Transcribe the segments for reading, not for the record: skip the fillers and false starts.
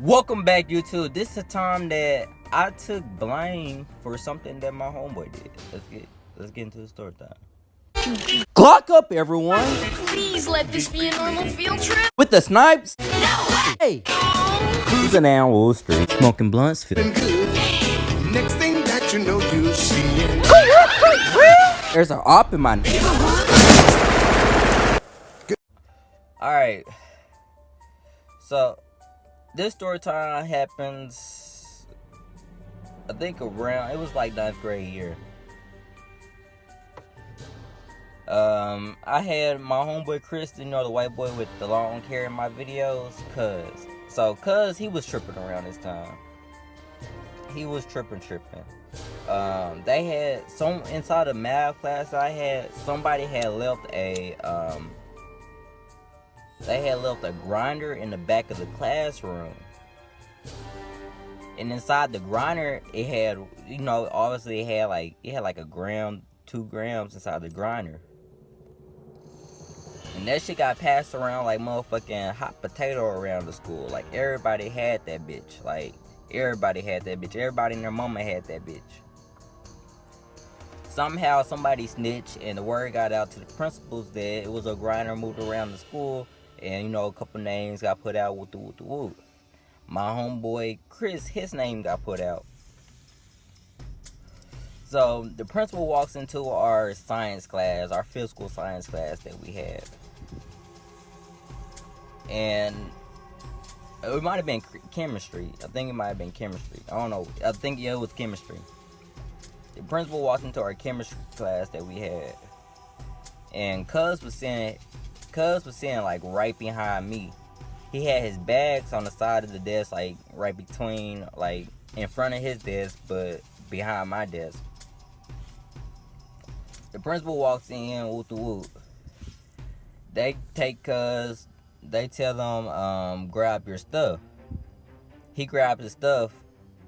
Welcome back, YouTube. This is the time that I took blame for something that my homeboy did. Let's get into the story time. Clock up, everyone. Please let this be a normal field trip. With the snipes. No way. Hey, cruising down Wall Street, smoking blunts, feeling good. Next thing that you know, you see it. There's an op in my neighborhood. All right. So this story time happens, I think around, it was like 9th grade year. I had my homeboy Chris, the white boy with the long hair in my videos, cuz he was tripping around this time. He was tripping. They had some inside the math class I had, somebody had left a grinder in the back of the classroom. And inside the grinder, it had, obviously it had like a gram, 2 grams inside the grinder. And that shit got passed around like motherfucking hot potato around the school. Like, everybody had that bitch. Everybody and their mama had that bitch. Somehow somebody snitched and the word got out to the principals that it was a grinder moved around the school. And, a couple names got put out with the woo. My homeboy Chris, his name got put out. So the principal walks into our science class, our physical science class that we had. And it might have been chemistry. I think it might have been chemistry. I don't know. I think, it was chemistry. The principal walked into our chemistry class that we had. And Cuz was sitting like right behind me. He had his bags on the side of the desk, like right between, like in front of his desk, but behind my desk. The principal walks in, whoop the whoop. They take Cuz, they tell him, grab your stuff. He grabs his stuff.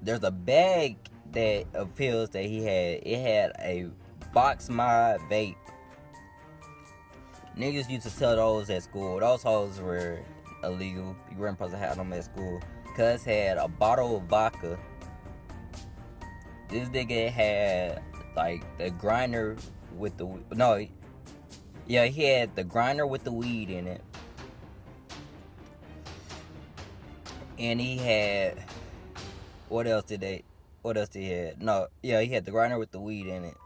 There's a bag that appears that he had. It had a box mod vape. Niggas used to sell those at school. Those hoes were illegal. You weren't supposed to have them at school. Cuz had a bottle of vodka. This nigga had like the grinder with the he had the grinder with the weed in it. And he had, what else did he have? He had the grinder with the weed in it.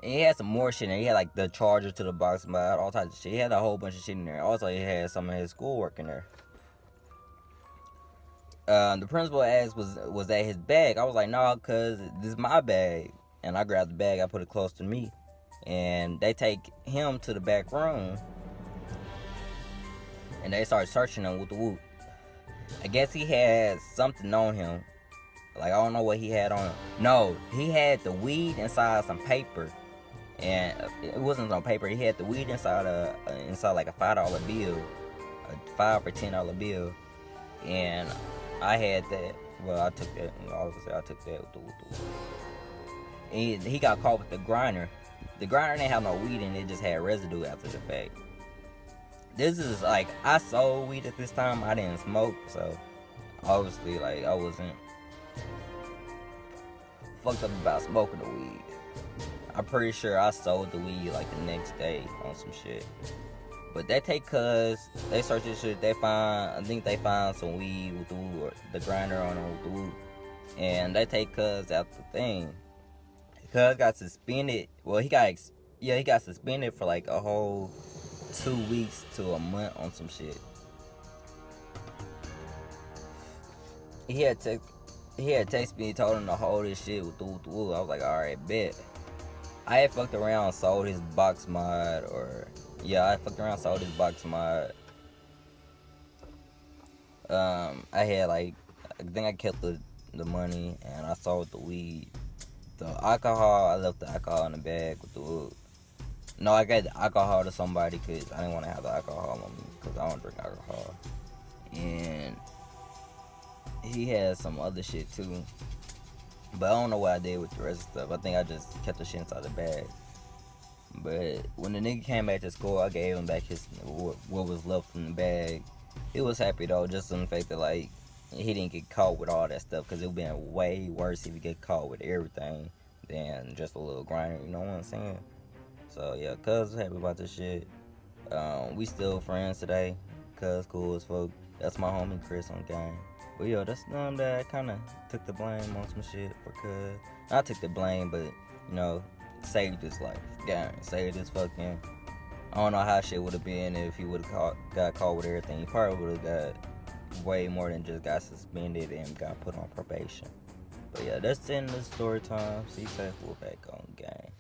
And he had some more shit in there. He had like the charger to the box mod, all types of shit. He had a whole bunch of shit in there. Also, he had some of his schoolwork in there. The principal asked, was that his bag? I was like, no, cuz this is my bag. And I grabbed the bag, I put it close to me. And they take him to the back room. And they start searching him with the whoop. I guess he had something on him. Like, I don't know what he had on him. No, he had the weed inside some paper. And it wasn't on paper. He had the weed inside like a $5 bill. A $5 or $10 bill. And I had that. Well, I took that. Obviously, I took that with the whoop. And he got caught with the grinder. The grinder didn't have no weed in it. It just had residue after the fact. This is like, I sold weed at this time. I didn't smoke, so obviously, like, I wasn't fucked up about smoking the weed. I'm pretty sure I sold the weed like the next day on some shit. But they take Cuz, they search this shit, I think they find some weed with the grinder on it with the whoop. And they take Cuz out the thing. Cuz got suspended. Well, he got suspended for like a whole 2 weeks to a month on some shit. He had texted me, told him to hold his shit with the woo. I was like, alright, bet. I had fucked around, sold his box mod, I I think I kept the money and I sold the weed. The alcohol, I left the alcohol in the bag with the woo. No, I gave the alcohol to somebody because I didn't want to have the alcohol on me because I don't drink alcohol. And he had some other shit too. But I don't know what I did with the rest of the stuff. I think I just kept the shit inside the bag. But when the nigga came back to school, I gave him back what was left from the bag. he was happy though, just on the fact that like he didn't get caught with all that stuff, because it would have been way worse if he get caught with everything than just a little grinder. You know what I'm saying? So yeah, cuz was happy about this shit. We still friends today. Cuz cool as fuck. That's my homie Chris on game. But yo, that's that kind of took the blame on some shit for cuz. I took the blame, but you know, saved his life. Gang, saved his fucking. I don't know how shit would have been if he would have got caught with everything. He probably would have got way more than just got suspended and got put on probation. But yeah, that's the end of the story time. See, safe, we're back on game.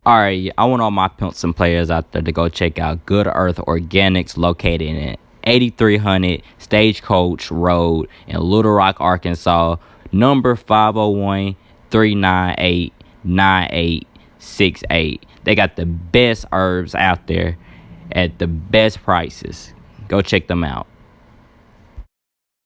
Alright, I want all my pimps and players out there to go check out Good Earth Organics, located in 8300 Stagecoach Road in Little Rock, Arkansas. Number 501-398-9868. They got the best herbs out there at the best prices. Go check them out.